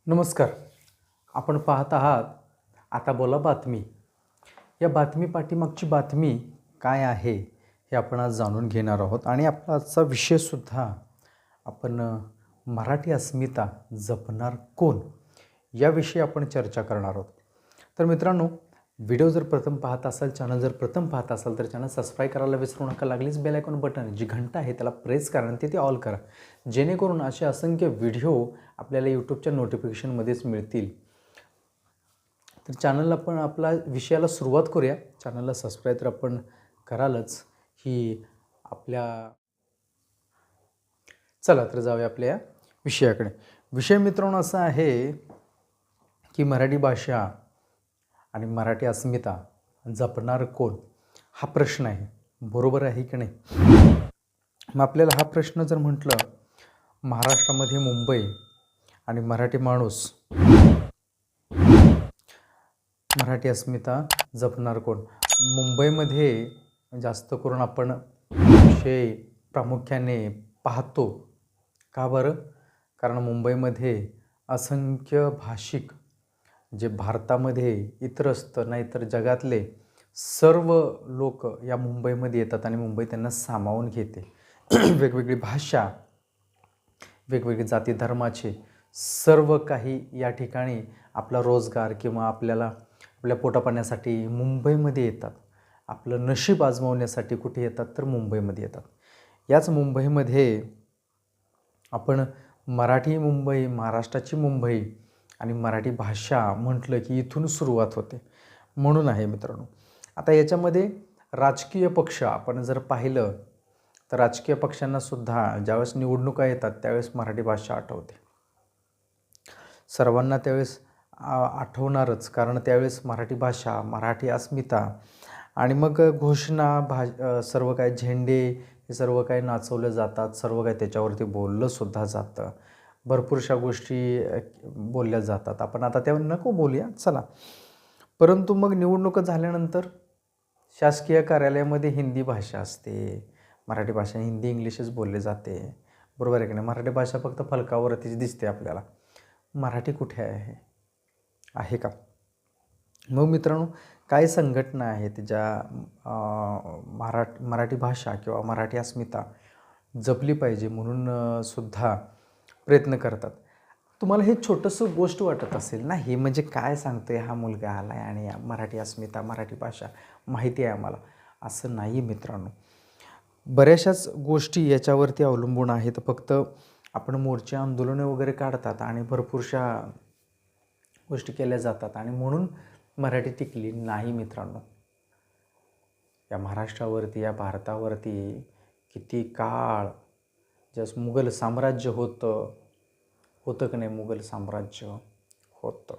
नमस्कार. आपण पाहत आहात आता बोला बातमी. या बातमी पाठीमागची बातमी काय आहे हे आपण आज जाणून घेणार आहोत आणि आपला आजचा विषयसुद्धा आपण मराठी अस्मिता जपणार कोण याविषयी आपण चर्चा करणार आहोत. तर मित्रांनो, व्हिडिओ जर प्रथम पाहत असाल, चॅनल जर प्रथम पाहत असाल तर चॅनल सबस्क्राईब करायला विसरू नका. लागलीच बेल आयकॉन बटन जी घंटा आहे त्याला प्रेस करा आणि तिथे ऑल करा, जेणेकरून असे असंख्य व्हिडिओ आपल्याला यूट्यूबच्या नोटिफिकेशनमध्येच मिळतील. तर चॅनलला आपण आपला विषयाला सुरुवात करूया. चॅनलला सबस्क्राईब तर आपण करालच. ही आपल्या चला तर जाऊया आपल्या विषयाकडे. विषय मित्रांनो असा आहे की मराठी भाषा आणि मराठी अस्मिता जपणार कोण हा प्रश्न आहे. बरोबर आहे की नाही? मग आपल्याला हा प्रश्न जर म्हटलं, महाराष्ट्रामध्ये मुंबई आणि मराठी माणूस, मराठी अस्मिता जपणार कोण? मुंबईमध्ये जास्त करून आपण विषय प्रामुख्याने पाहतो. का बरं? कारण मुंबईमध्ये असंख्य भाषिक जे भारतामध्ये इतरस्त नाहीतर जगातले सर्व लोक या मुंबईमध्ये येतात आणि मुंबई त्यांना सामावून घेते. वेगवेगळी भाषा, वेगवेगळे जाती धर्माचे सर्व काही या ठिकाणी आपला रोजगार किंवा आपल्या पोटापाण्यासाठी मुंबईमध्ये येतात. आपलं नशीब आजमावण्यासाठी कुठे येतात? तर मुंबईमध्ये येतात. याच मुंबईमध्ये आपण मराठी मुंबई, महाराष्ट्राची मुंबई आणि मराठी भाषा म्हटलं की इथून सुरुवात होते. म्हणून आहे मित्रांनो. आता याच्यामध्ये राजकीय पक्ष आपण जर पाहिलं तर राजकीय पक्षांनासुद्धा ज्यावेळेस निवडणुका येतात त्यावेळेस मराठी भाषा आठवते. सर्वांना त्यावेळेस आठवणारच, कारण त्यावेळेस मराठी भाषा, मराठी अस्मिता आणि मग घोषणा सर्व काय झेंडे हे सर्व काही नाचवलं जातात, सर्व काही त्याच्यावरती बोललंसुद्धा जातं. भरपूरशा गोष्टी बोलल्या जातात. आपण आता त्या नको बोलूया, चला. परंतु मग निवडणुका झाल्यानंतर शासकीय कार्यालयामध्ये हिंदी भाषा असते. मराठी भाषा हिंदी इंग्लिशच बोलले जाते. बरोबर आहे की नाही? मराठी भाषा फक्त फलकावरतीच दिसते आपल्याला. मराठी कुठे आहे का? मग मित्रांनो, काही संघटना आहेत ज्या मराठी भाषा किंवा मराठी अस्मिता जपली पाहिजे म्हणून सुद्धा प्रयत्न करतात. तुम्हाला हे छोटंसं गोष्ट वाटत असेल ना, हे म्हणजे काय सांगतोय हा मुलगा आलाय आणि मराठी अस्मिता, मराठी भाषा माहिती आहे आम्हाला, असं नाही मित्रांनो. बऱ्याचशाच गोष्टी याच्यावरती अवलंबून आहेत. फक्त आपण मोर्चे, आंदोलने वगैरे काढतात आणि भरपूरशा गोष्टी केल्या जातात आणि म्हणून मराठी टिकली नाही मित्रांनो. या महाराष्ट्रावरती, या भारतावरती किती काळ जसं मुघल साम्राज्य होतं की नाही? मुघल साम्राज्य होतं.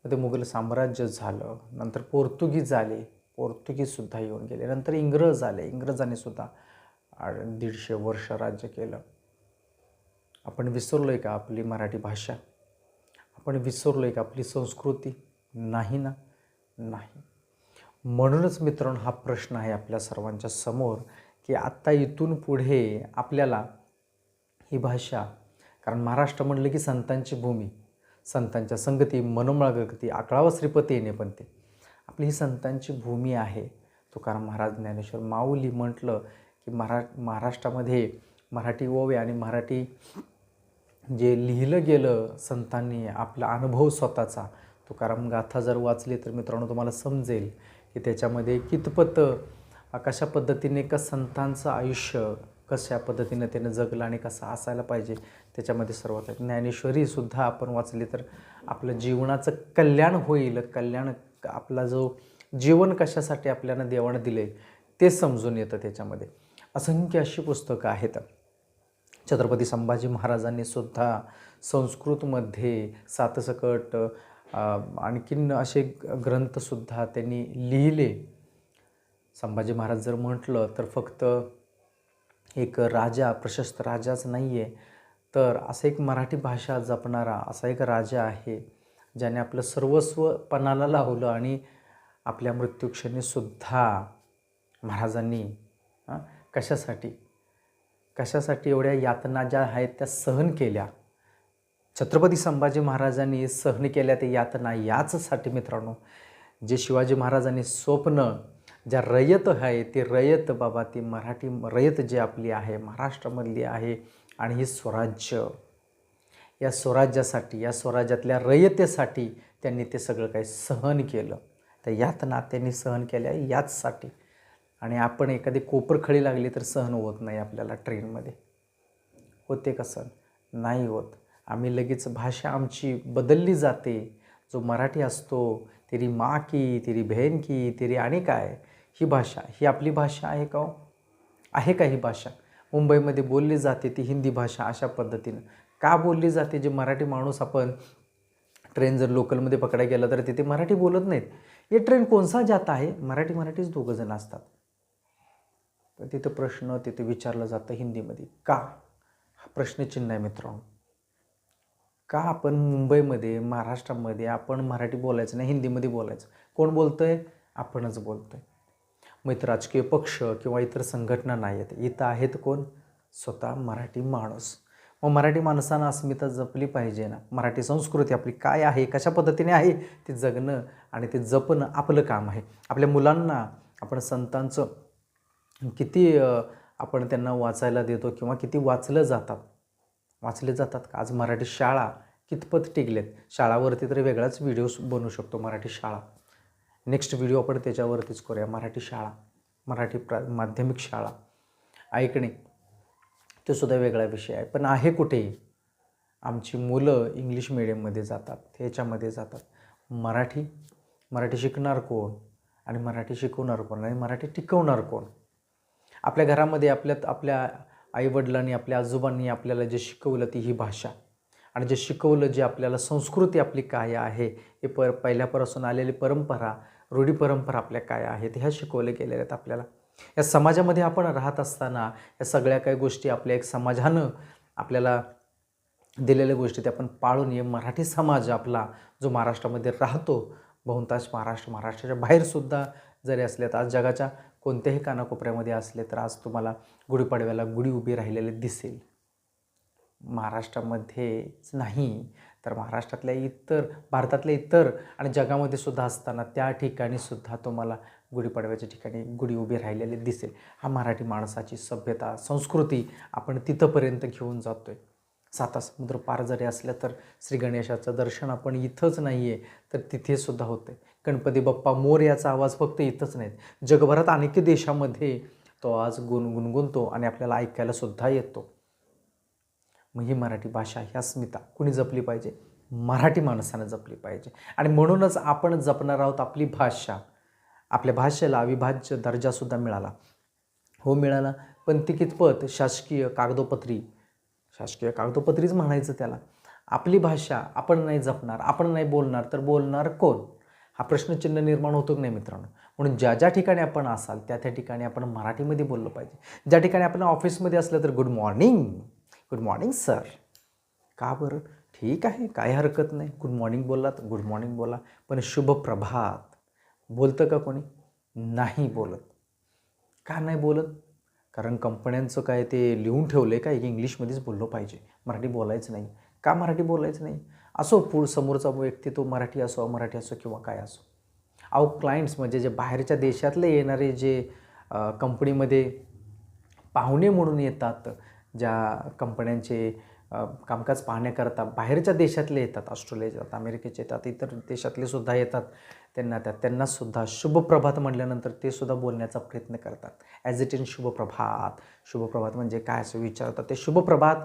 मग ते मुघल साम्राज्य झालं, नंतर पोर्तुगीज आले, पोर्तुगीजसुद्धा येऊन गेले, नंतर इंग्रज आले, इंग्रजांनीसुद्धा 150 वर्ष राज्य केलं. आपण विसरलो आहे का आपली मराठी भाषा? आपण विसरलो आहे का आपली संस्कृती? नाही ना, नाही. म्हणूनच मित्रांनो हा प्रश्न आहे आपल्या सर्वांच्या समोर की आत्ता इथून पुढे आपल्याला ही भाषा, कारण महाराष्ट्र म्हणलं की संतांची भूमी, संतांच्या संगती, मनोमळगती, आकळावा श्रीपती येणे पण ते आपली ही संतांची भूमी आहे. तुकाराम महाराज, ज्ञानेश्वर माऊली म्हटलं की महाराष्ट्रामध्ये मराठी ओव्या आणि मराठी जे लिहिलं गेलं संतांनी, आपला अनुभव स्वतःचा, तुकाराम गाथा जर वाचली तर मित्रांनो तुम्हाला समजेल की त्याच्यामध्ये कितपत कशा पद्धतीने संतांचं आयुष्य कशा पद्धतीनं त्यानं जगलं आणि कसं असायला पाहिजे त्याच्यामध्ये सर्वात आहे. ज्ञानेश्वरीसुद्धा आपण वाचली तर आपलं जीवनाचं कल्याण होईल. आपला जो जीवन कशासाठी आपल्याला देवानं दिले ते समजून येतं त्याच्यामध्ये. असंख्य अशी पुस्तकं आहेत. छत्रपती संभाजी महाराजांनी सुद्धा संस्कृतमध्ये सातसकट आणखीन असे ग्रंथसुद्धा त्यांनी लिहिले. संभाजी महाराज जर म्हटलं तर फक्त एक राजा, प्रशस्त राजाच नाही आहे, तर असं एक मराठी भाषा जपणारा असा एक राजा आहे ज्याने आपलं सर्वस्व पणाला लावलं आणि आपल्या मृत्यूक्षणीसुद्धा महाराजांनी कशासाठी एवढ्या यातना ज्या आहेत त्या सहन केल्या. छत्रपती संभाजी महाराजांनी सहन केल्या ते यातना याचसाठी मित्रांनो, जे शिवाजी महाराजांनी स्वप्न, ज्या रयत आहे ती रयत बाबा, ती मराठी रयत जी आपली आहे महाराष्ट्रामधली आहे, आणि ही स्वराज्य, या स्वराज्यासाठी, या स्वराज्यातल्या रयतेसाठी त्यांनी ते सगळं काही सहन केलं. तर यातना त्यांनी सहन केल्या याचसाठी. आणि आपण एखादी कोपरखळी लागली तर सहन होत नाही आपल्याला ट्रेनमध्ये, होते का सहन? नाही होत. आम्ही लगेच भाषा आमची बदलली जाते. जो मराठी असतो, तेरी माँ की, तेरी बहन की, तेरी आणि काय, ही भाषा, ही आपली भाषा आहे का हो? आहे का ही भाषा? मुंबईमध्ये बोलली जाते ती हिंदी भाषा अशा पद्धतीनं का बोलली जाते? जे मराठी माणूस, आपण ट्रेन जर लोकलमध्ये पकडायला गेला तर तिथे मराठी बोलत नाहीत. ये ट्रेन कोणसा जाता आहे, मराठीच दोघं जण असतात. तर तिथं प्रश्न तिथे विचारलं जातं हिंदीमध्ये. का? हा प्रश्नचिन्ह आहे मित्रांनो. का आपण मुंबईमध्ये, महाराष्ट्रामध्ये आपण मराठी बोलायचं नाही, हिंदीमध्ये बोलायचं? कोण बोलतं आहे? आपणच बोलतो आहे. मग इथं राजकीय पक्ष किंवा इतर संघटना नाही आहेत. इथं आहेत कोण? स्वतः मराठी माणूस. मग मराठी माणसानं अस्मिता जपली पाहिजे ना. मराठी संस्कृती आपली काय आहे, कशा पद्धतीने आहे ते जगणं आणि ते जपणं आपलं काम आहे. आपल्या मुलांना आपण संतांचं किती आपण त्यांना वाचायला देतो किंवा किती वाचले जातात का? आज मराठी शाळा कितपत टिकलेत? शाळावरती तर वेगळाच व्हिडिओ बनवू शकतो. मराठी शाळा, नेक्स्ट व्हिडिओ आपण त्याच्यावरतीच करूया. मराठी शाळा, मराठी माध्यमिक शाळा ऐकणे, तो सुद्धा वेगळा विषय आहे. पण आहे कुठे? आमची मुलं इंग्लिश मिडियममध्ये जातात, ह्याच्यामध्ये जातात. मराठी शिकणार कोण? आणि मराठी शिकवणार कोण? आणि मराठी टिकवणार कोण? आपल्या घरामध्ये आपल्या आईवडिलांनी, आपल्या आजोबांनी आपल्याला जे शिकवलं ती ही भाषा, आणि जे शिकवलं, जे आपल्याला संस्कृती आपली काय आहे, हे पहिल्यापासून आलेली परंपरा, रूढी परंपरा आपल्या काय आहेत, ह्या शिकवल्या गेलेल्या आहेत आपल्याला. या समाजामध्ये आपण राहत असताना या सगळ्या काही गोष्टी आपल्या एक समाजानं आपल्याला दिलेल्या गोष्टी त्या आपण पाळून, ये मराठी समाज आपला जो महाराष्ट्रामध्ये राहतो, बहुतांश महाराष्ट्राच्या बाहेरसुद्धा जरी असले, तर आज जगाच्या कोणत्याही कानाकोपऱ्यामध्ये असले तर आज तुम्हाला गुढीपाडव्याला गुढी उभी राहिलेले दिसेल. महाराष्ट्रामध्येच नाही तर महाराष्ट्रातल्या इतर, भारतातल्या इतर आणि जगामध्ये सुद्धा असताना त्या ठिकाणी सुद्धा तुम्हाला गुढीपाडव्याच्या ठिकाणी गुढी उभी राहिलेली दिसेल. हा मराठी माणसाची सभ्यता, संस्कृती आपण तिथंपर्यंत घेऊन जातो आहे. 7 समुद्र पार जरी असल्या तर श्री गणेशाचं दर्शन आपण इथंच नाही आहे तर तिथेसुद्धा होतं आहे. गणपती बाप्पा मोरयाचा आवाज फक्त इथंच नाहीत, जगभरात अनेक देशामध्ये तो आज गुणगुणतो आणि आपल्याला ऐकायलासुद्धा येतो. मग ही मराठी भाषा, ही अस्मिता कुणी जपली पाहिजे? मराठी माणसानं जपली पाहिजे. आणि म्हणूनच आपण जपणार आहोत आपली भाषा. आपल्या भाषेला अविभाज्य दर्जासुद्धा मिळाला. हो मिळाला, पण ती कितपत? शासकीय कागदोपत्रीच म्हणायचं त्याला. आपली भाषा आपण नाही जपणार, आपण नाही बोलणार, तर बोलणार कोण? हा प्रश्नचिन्ह निर्माण होतो की नाही मित्रांनो? म्हणून ज्या ठिकाणी आपण असाल त्या ठिकाणी आपण मराठीमध्ये बोललं पाहिजे. ज्या ठिकाणी आपण ऑफिसमध्ये असलं तर गुड मॉर्निंग सर. का बरं? ठीक आहे, काय हरकत नाही, गुड मॉर्निंग बोललात, गुड मॉर्निंग बोला. पण शुभ प्रभात बोलतं का कोणी? नाही बोलत. का नाही बोलत? कारण कंपन्यांचं काय ते लिहून ठेवलं आहे का इंग्लिशमध्येच बोललो पाहिजे, मराठी बोलायचं नाही. का मराठी बोलायचं नाही? असो समोरचा व्यक्ती तो मराठी असो, अमराठी असो किंवा काय असो. अहो क्लायंट्स म्हणजे जे बाहेरच्या देशातले येणारे जे कंपनीमध्ये पाहुणे म्हणून येतात, ज्या कंपन्यांचे कामकाज पाहण्याकरता बाहेरच्या देशातले येतात, ऑस्ट्रेलियाचे येतात, अमेरिकेचे येतात, इतर देशातले सुद्धा येतात, त्यांनासुद्धा शुभप्रभात म्हटल्यानंतर ते सुद्धा बोलण्याचा प्रयत्न करतात. ॲज इट इन शुभप्रभात म्हणजे काय असं विचारतात ते. शुभप्रभात,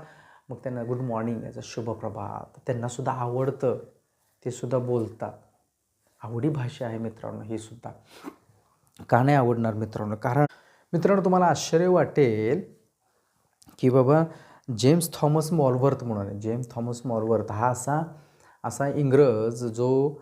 मग त्यांना गुड मॉर्निंग याचं शुभप्रभात त्यांनासुद्धा आवडतं, ते सुद्धा बोलतात. आवडी भाषा आहे मित्रांनो ही सुद्धा. का नाही आवडणार मित्रांनो? कारण मित्रांनो तुम्हाला आश्चर्य वाटेल की बाबा जेम्स थॉमस मॉलवर्थ म्हणून आहे. जेम्स थॉमस मॉलवर्थ हा असा इंग्रज जो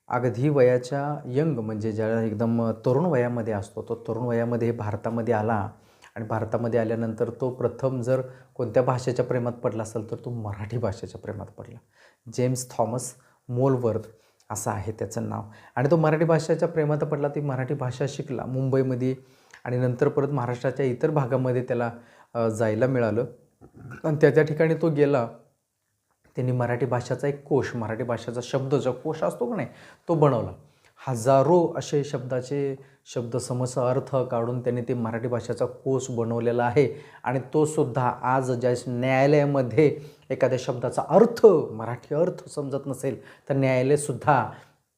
अगदी वयाच्या म्हणजे ज्या एकदम तरुण वयामध्ये असतो, तो तरुण वयामध्ये भारतामध्ये आला आणि भारतामध्ये आल्यानंतर तो प्रथम जर कोणत्या भाषेच्या प्रेमात पडला असेल तर तो मराठी भाषेच्या प्रेमात पडला. जेम्स थॉमस मॉलवर्थ असं आहे त्याचं नाव. आणि तो मराठी भाषेच्या प्रेमात पडला, ती मराठी भाषा शिकला मुंबईमध्ये आणि नंतर परत महाराष्ट्राच्या इतर भागामध्ये त्याला जायला मिळालं आणि त्या ठिकाणी तो गेला त्यांनी मराठी भाषेचा एक कोश, मराठी भाषेचा शब्द जो कोश असतो का नाही तो बनवला. हजारो असे शब्दसमूह अर्थ काढून त्यांनी ते मराठी भाषेचा कोश बनवलेला आहे. आणि तो सुद्धा आज ज्या न्यायालयामध्ये एखाद्या शब्दाचा अर्थ, मराठी अर्थ समजत नसेल तर न्यायालयसुद्धा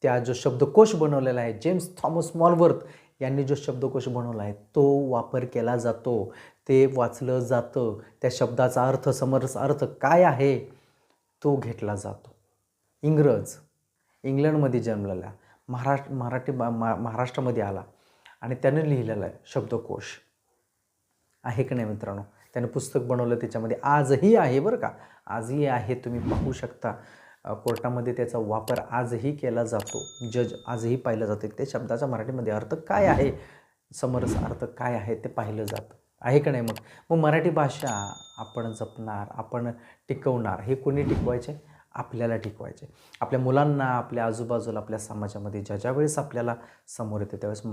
त्या जो शब्दकोश बनवलेला आहे, जेम्स थॉमस मॉलवर्थ यांनी जो शब्दकोश बनवला आहे तो वापर केला जातो, ते वाचलं जातं. त्या शब्दाचा अर्थ, समरस अर्थ काय आहे तो घेतला जातो. इंग्लंडमध्ये जन्मलेला, महाराष्ट्रामध्ये आला आणि त्याने लिहिलेला आहे शब्दकोश आहे का नाही मित्रांनो. त्याने पुस्तक बनवलं, त्याच्यामध्ये आजही आहे बरं का, आजही आहे. तुम्ही पाहू शकता कोर्टामध्ये त्याचा वापर आजही केला जातो. जज आजही पाहिलं जाते त्या शब्दाचा मराठीमध्ये अर्थ काय आहे, समरस अर्थ काय आहे ते पाहिलं जातं आहे का नाही. मग मराठी भाषा आपण जपणार, आपण टिकवणार. हे कोणी टिकवायचे? आपल्याला टिकवायचे. आपल्या मुलांना, आपल्या आजूबाजूला, आपल्या समाजामध्ये ज्या वेळेस आपल्याला समोर येते त्यावेळेस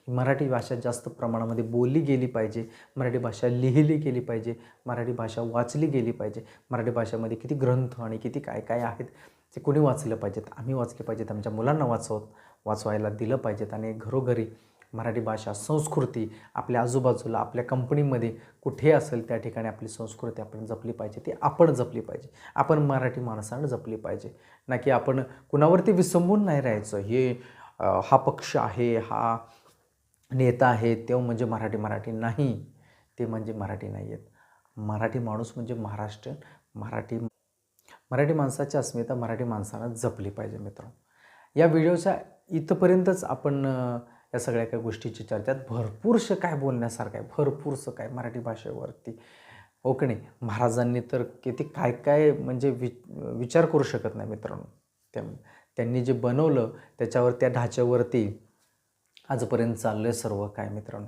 मराठी भाषा जास्त प्रमाणामध्ये बोलली गेली पाहिजे. मराठी भाषा लिहिली गेली पाहिजे. मराठी भाषा वाचली गेली पाहिजे. मराठी भाषेमध्ये किती ग्रंथ आणि किती काय काय आहेत ते कोणी वाचलं पाहिजेत, आम्ही वाचले पाहिजेत, आमच्या मुलांना वाचवायला दिलं पाहिजेत. आणि घरोघरी मराठी भाषा, संस्कृती आपल्या आजूबाजूला, आपल्या कंपनीमध्ये कुठे असेल त्या ठिकाणी आपली संस्कृती आपण जपली पाहिजे. ती आपण जपली पाहिजे. आपण मराठी माणसानं जपली पाहिजे, ना की आपण कुणावरती विसंबून नाही राहायचं. हा पक्ष आहे, हा नेता आहे, ते म्हणजे मराठी नाही, ते म्हणजे मराठी नाही आहेत. मराठी माणूस म्हणजे महाराष्ट्र, मराठी माणसाची अस्मिता मराठी माणसानं जपली पाहिजे. मित्रांनो, या व्हिडिओच्या इथंपर्यंतच आपण या सगळ्या काही गोष्टीची चर्चा, भरपूरसं काय बोलण्यासारखं आहे, भरपूरसं काय मराठी भाषेवरती. हो की नाही. महाराजांनी तर किती काय काय म्हणजे विचार करू शकत नाही मित्रांनो. त्यांनी जे बनवलं त्याच्यावर, त्या ढाच्यावरती आजपर्यंत चाललं आहे सर्व काय मित्रांनो,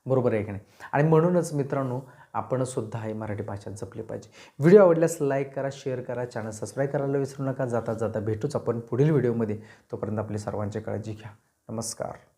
बरोबर आहे की नाही. आणि म्हणूनच मित्रांनो आपण सुद्धा ही मराठी भाषा जपली पाहिजे. व्हिडिओ आवडल्यास लाईक करा, शेअर करा, चॅनल सबस्क्राईब करायला विसरू नका. जाता भेटूच आपण पुढील व्हिडिओमध्ये. तोपर्यंत आपली सर्वांची काळजी घ्या. नमस्कार.